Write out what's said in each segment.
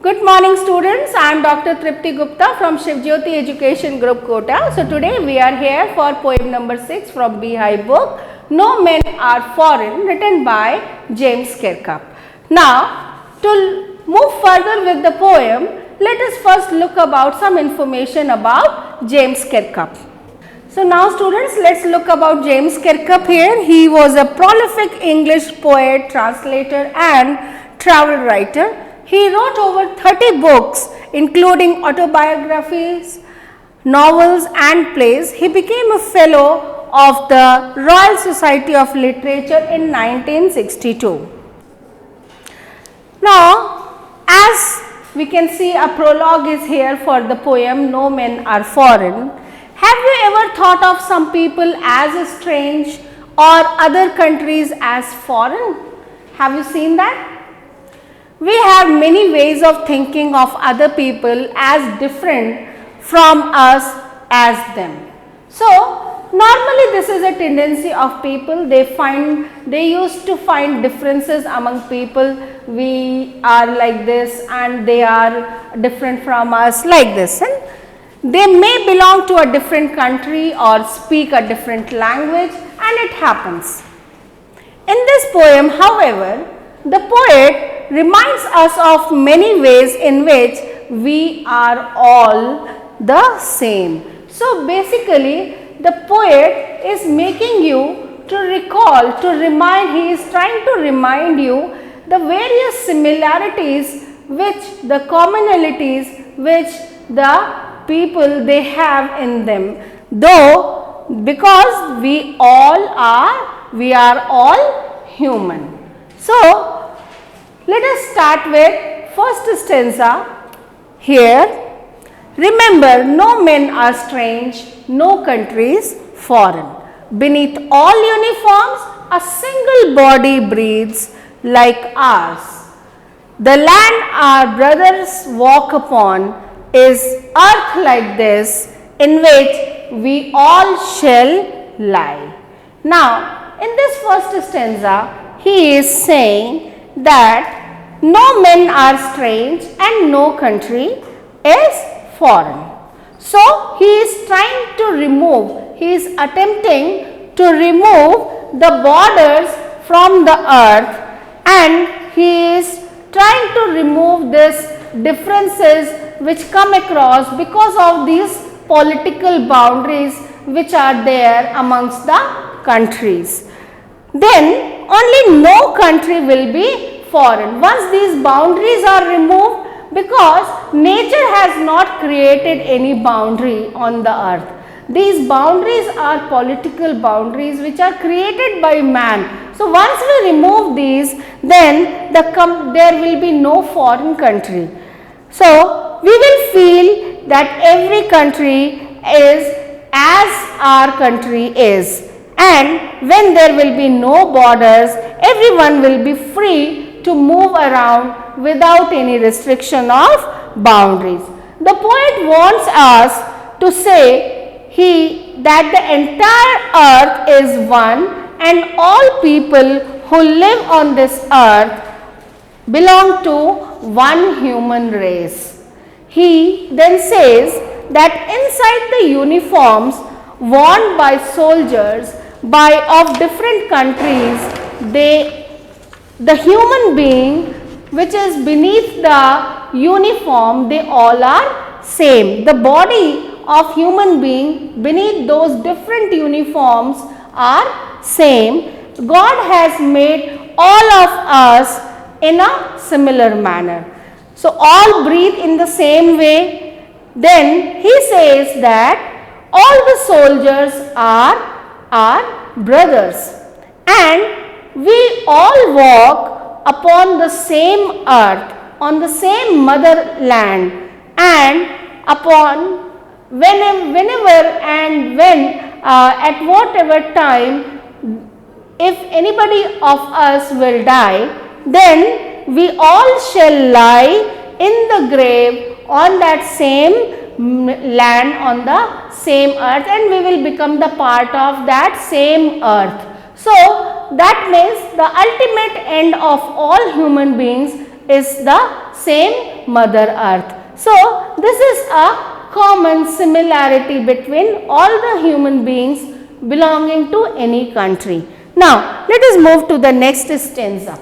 Good morning students, I am Dr. Tripti Gupta from Shivjyoti Education Group Kota. So today we are here for poem number 6 from Beehive book, No Men Are Foreign, written by James Kirkup. Now to move further with the poem, let us first look about some information about James Kirkup. So now students, let's look about James Kirkup here. He was a prolific English poet, translator and travel writer. He wrote over 30 books including autobiographies, novels and plays. He became a fellow of the Royal Society of Literature in 1962. Now, as we can see, a prologue is here for the poem No Men Are Foreign. Have you ever thought of some people as strange or other countries as foreign? Have you seen that? We have many ways of thinking of other people as different from us as them. So, normally this is a tendency of people. They used to find differences among people. We are like this and they are different from us like this. And they may belong to a different country or speak a different language, and it happens. In this poem, however, the poet reminds us of many ways in which we are all the same. So basically, the poet is making you to recall, he is trying to remind you the various similarities which the commonalities which the people they have in them. Though because we are all human. So let us start with first stanza here. Remember, no men are strange, no countries foreign. Beneath all uniforms, a single body breathes like ours. The land our brothers walk upon is earth like this, in which we all shall lie. Now, in this first stanza, he is saying that no men are strange and no country is foreign. So, he is trying to remove, he is attempting to remove the borders from the earth, and he is trying to remove these differences which come across because of these political boundaries which are there amongst the countries. Then only no country will be foreign. Once these boundaries are removed, because nature has not created any boundary on the earth. These boundaries are political boundaries which are created by man. So once we remove these, then there will be no foreign country. So we will feel that every country is as our country is. And when there will be no borders, everyone will be free to move around without any restriction of boundaries. The poet wants us to say that the entire earth is one and all people who live on this earth belong to one human race. He then says that inside the uniforms worn by soldiers of different countries, the human being which is beneath the uniform, they all are same. The body of human being beneath those different uniforms are same. God has made all of us in a similar manner. So all breathe in the same way. Then he says that all the soldiers are our brothers, and we all walk upon the same earth, on the same motherland, and upon whenever and when at whatever time, if anybody of us will die, then we all shall lie in the grave on that same land, on the same earth, and we will become the part of that same earth. So that means the ultimate end of all human beings is the same Mother Earth. So, this is a common similarity between all the human beings belonging to any country. Now, let us move to the next stanza.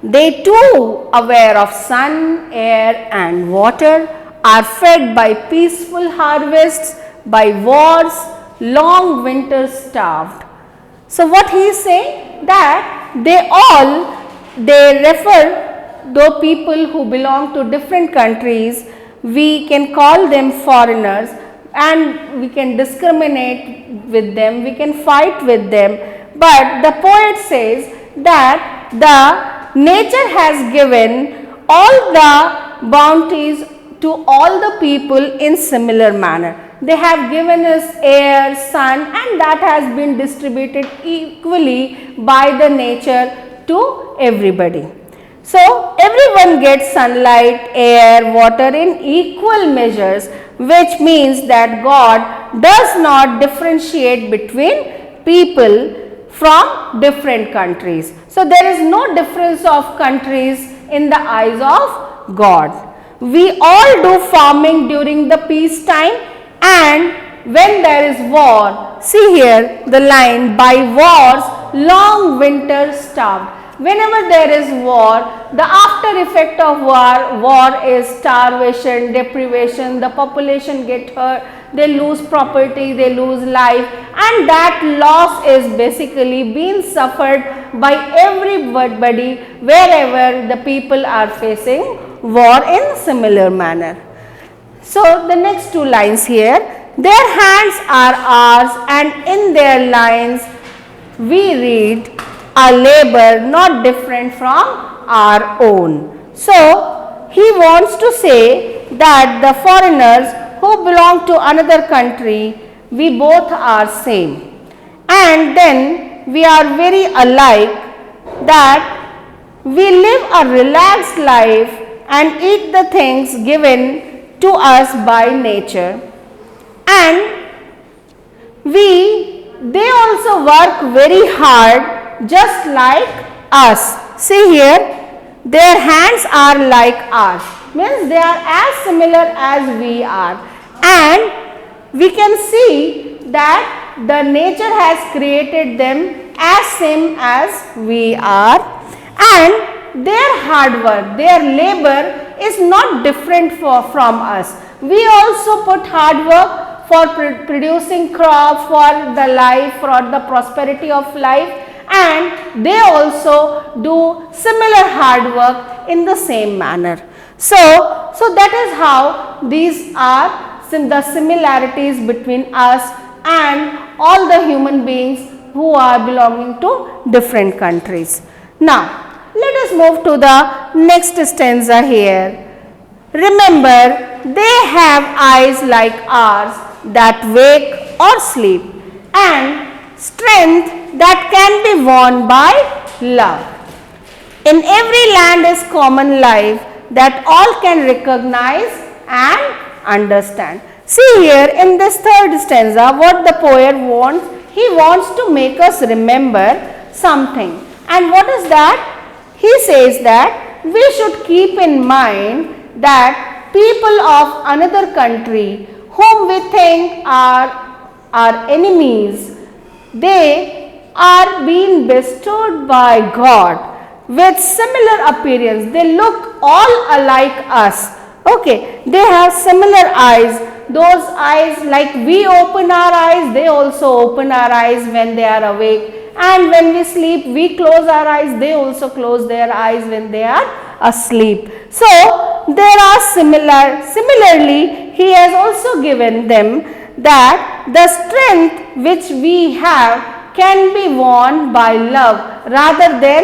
They too, aware of sun, air and water, are fed by peaceful harvests, by wars, long winters starved. So, what he is saying? That they refer, though people who belong to different countries, we can call them foreigners and we can discriminate with them, we can fight with them, but the poet says that the nature has given all the bounties to all the people in similar manner. They have given us air, sun, and that has been distributed equally by the nature to everybody. So, everyone gets sunlight, air, water in equal measures, which means that God does not differentiate between people from different countries. So, there is no difference of countries in the eyes of God. We all do farming during the peace time, and when there is war, see here the line, by wars long winter starved. Whenever there is war, the after effect of war is starvation, deprivation, the population get hurt, they lose property, they lose life, and that loss is basically being suffered by everybody wherever the people are facing war in similar manner. So, the next two lines here, their hands are ours and in their lines we read a labor not different from our own. So, he wants to say that the foreigners who belong to another country, we both are same, and then we are very alike, that we live a relaxed life and eat the things given to us by nature, and they also work very hard just like us. See here, their hands are like ours, means they are as similar as we are, and we can see that the nature has created them as same as we are, and their hard work, their labor is not different from us. We also put hard work for producing crop, for the life, for the prosperity of life, and they also do similar hard work in the same manner. So that is how these are the similarities between us and all the human beings who are belonging to different countries. Now, let us move to the next stanza here. Remember, they have eyes like ours that wake or sleep, and strength that can be won by love. In every land is common life that all can recognize and understand. See here in this third stanza what the poet wants. He wants to make us remember something. And what is that? He says that we should keep in mind that people of another country whom we think are our enemies, they are being bestowed by God with similar appearance. They look all alike us. Okay, they have similar eyes. Those eyes, like we open our eyes, they also open our eyes when they are awake. And when we sleep, we close our eyes, they also close their eyes when they are asleep. So, there are similarly, he has also given them that the strength which we have can be won by love rather than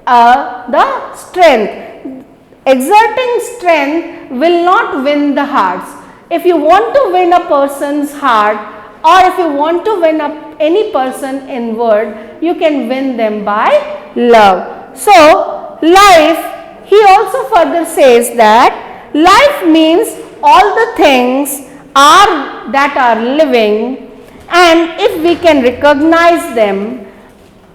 the strength. Exerting strength will not win the hearts. If you want to win a person's heart, or if you want to win any person in world, you can win them by love. So, life, he also further says that life means all the things that are living, and if we can recognize them,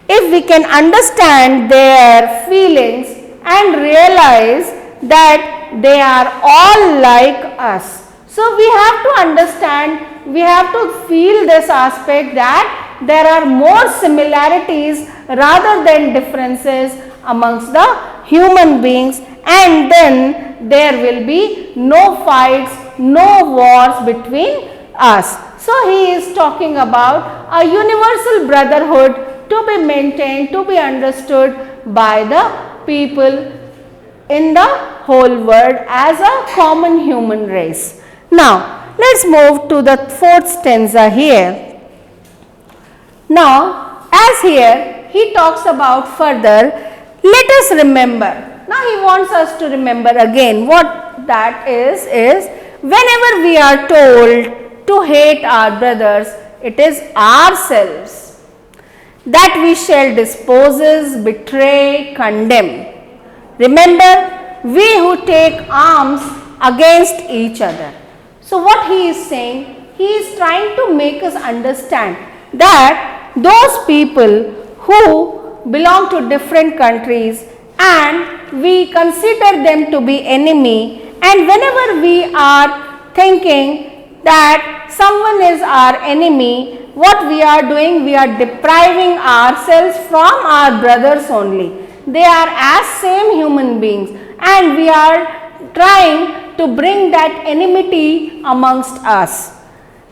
if we can understand their feelings and realize that they are all like us. So we have to understand, we have to feel this aspect that there are more similarities rather than differences amongst the human beings, and then there will be no fights, no wars between us. So he is talking about a universal brotherhood to be maintained, to be understood by the people in the whole world as a common human race. Now, let's move to the fourth stanza here. Now, as here he talks about further, let us remember. Now, he wants us to remember again. What that is whenever we are told to hate our brothers, it is ourselves that we shall dispose, betray, condemn. Remember, we who take arms against each other. So what he is saying, he is trying to make us understand that those people who belong to different countries and we consider them to be enemy, and whenever we are thinking that someone is our enemy, what we are doing, we are depriving ourselves from our brothers only. They are as same human beings, and we are trying to bring that enmity amongst us,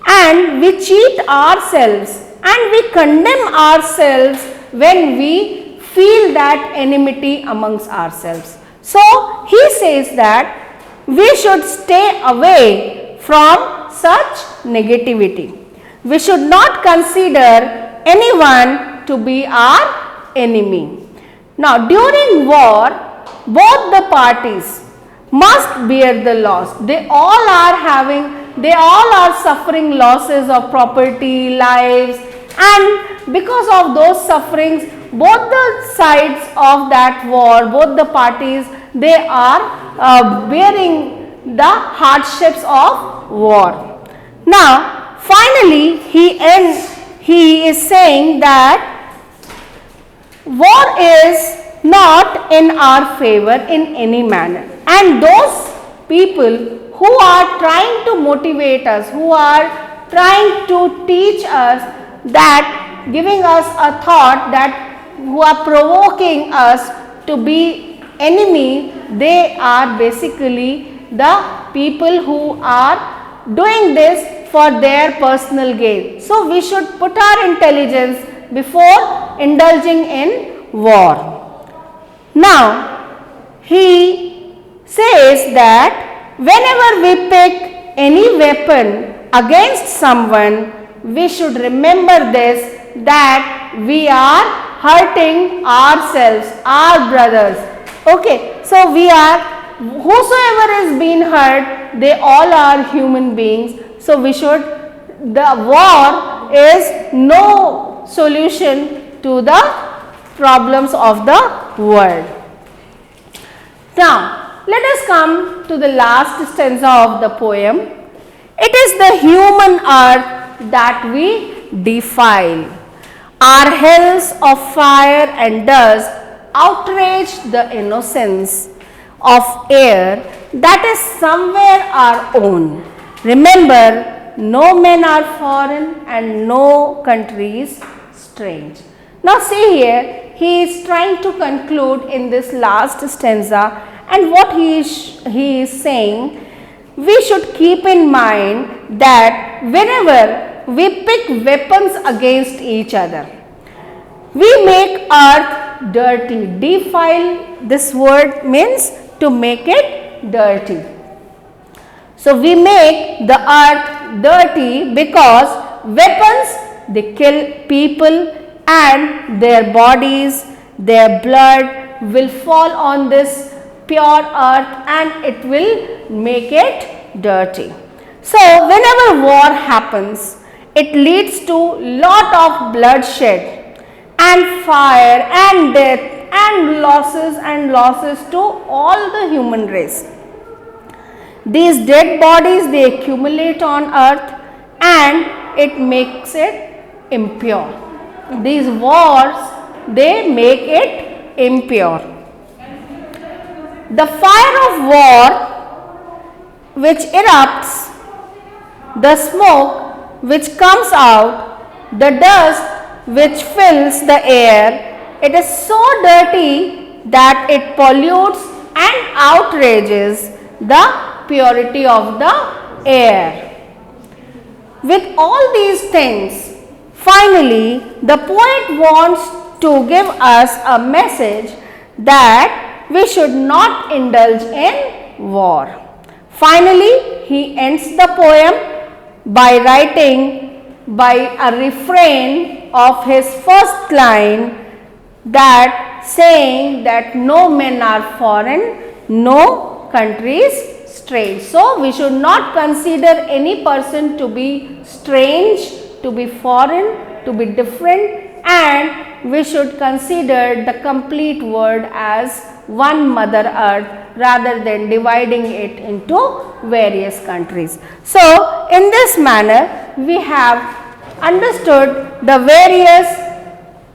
and we cheat ourselves and we condemn ourselves when we feel that enmity amongst ourselves. So he says that we should stay away from such negativity. We should not consider anyone to be our enemy. Now, during war, both the parties must bear the loss. They all are suffering losses of property, lives, and because of those sufferings, both the sides of that war, both the parties, they are bearing the hardships of war. Now, finally, he is saying that war is not in our favor in any manner, and those people who are trying to motivate us, who are trying to teach us, that giving us a thought, that who are provoking us to be enemy, they are basically the people who are doing this for their personal gain. So we should put our intelligence before indulging in war. Now, he says that whenever we pick any weapon against someone, we should remember this, that we are hurting ourselves, our brothers. Okay, so whosoever is being hurt, they all are human beings. So the war is no solution to the problems of the world. Now, let us come to the last stanza of the poem. It is the human earth that we defile. Our hells of fire and dust outrage the innocence of air that is somewhere our own. Remember, no men are foreign and no countries strange. Now see here, he is trying to conclude in this last stanza, and what he is saying, we should keep in mind that whenever we pick weapons against each other, we make earth dirty. Defile, this word means to make it dirty. So we make the earth dirty because weapons, they kill people, and their bodies, their blood will fall on this pure earth and it will make it dirty. So whenever war happens, it leads to lot of bloodshed and fire and death and losses to all the human race. These dead bodies, they accumulate on earth and it makes it impure. These wars, they make it impure. the fire of war which erupts, the smoke which comes out, the dust which fills the air, it is so dirty that it pollutes and outrages the purity of the air. With all these things, finally, the poet wants to give us a message that we should not indulge in war. Finally, he ends the poem by writing by a refrain of his first line, that saying that no men are foreign, no country is strange. So, we should not consider any person to be strange, to be foreign, to be different, and we should consider the complete world as one Mother Earth rather than dividing it into various countries. So, in this manner we have understood the various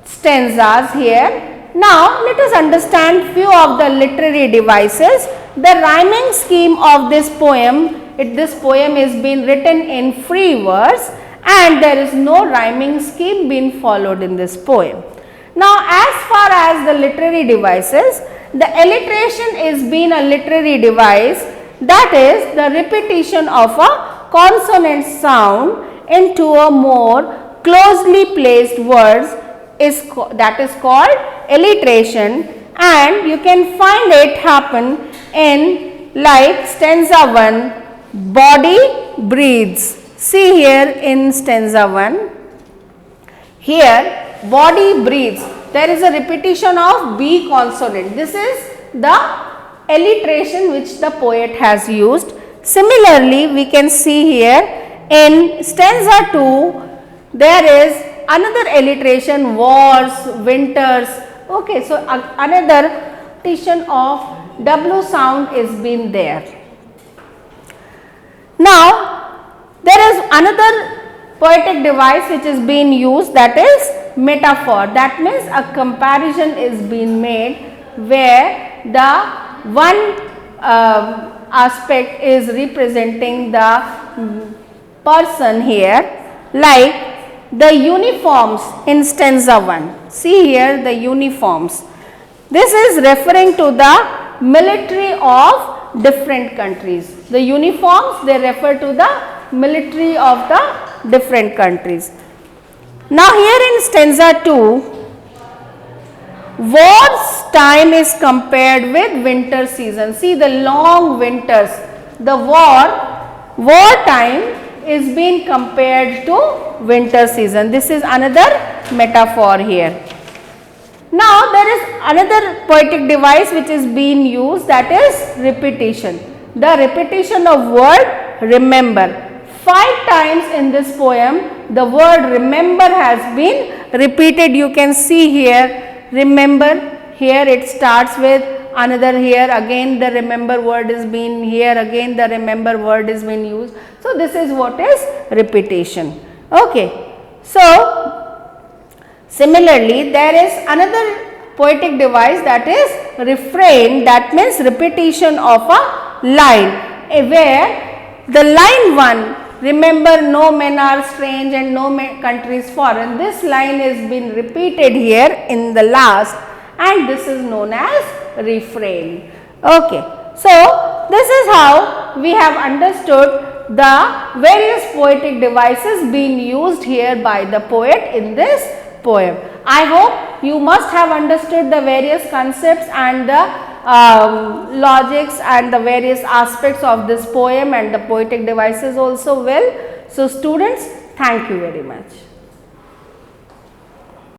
stanzas here. Now, let us understand few of the literary devices. The rhyming scheme of this poem, this poem is being written in free verse and there is no rhyming scheme being followed in this poem. Now, as far as the literary devices, the alliteration is being a literary device, that is the repetition of a consonant sound into a more closely placed words that is called alliteration, and you can find it happen in like stanza 1, body breathes. See here in stanza 1, here body breathes, there is a repetition of B consonant. This is the alliteration which the poet has used. Similarly, we can see here in stanza 2, there is another alliteration, wars, winters. Okay, so another repetition of W sound is being there. Now, there is another poetic device which is being used, that is metaphor. That means a comparison is being made where the one aspect is representing the person here, like the uniforms in stanza 1. See here the uniforms. This is referring to the military of different countries. The uniforms, they refer to the military of the different countries. Now, here in stanza 2, war's time is compared with winter season. See the long winters, the war time is being compared to winter season. This is another metaphor here. Now, there is another poetic device which is being used, that is repetition. The repetition of word remember. 5 times in this poem the word remember has been repeated. You can see here remember, here it starts with another, here again the remember word is being, here again the remember word is being used. So, this is what is repetition. Okay. So, similarly, there is another poetic device, that is refrain, that means repetition of a line, where the line 1, remember no men are strange and no country is foreign, this line is being repeated here in the last, and this is known as refrain. Okay. So, this is how we have understood the various poetic devices being used here by the poet in this poem. I hope you must have understood the various concepts and the logics and the various aspects of this poem and the poetic devices also well. So, students, thank you very much.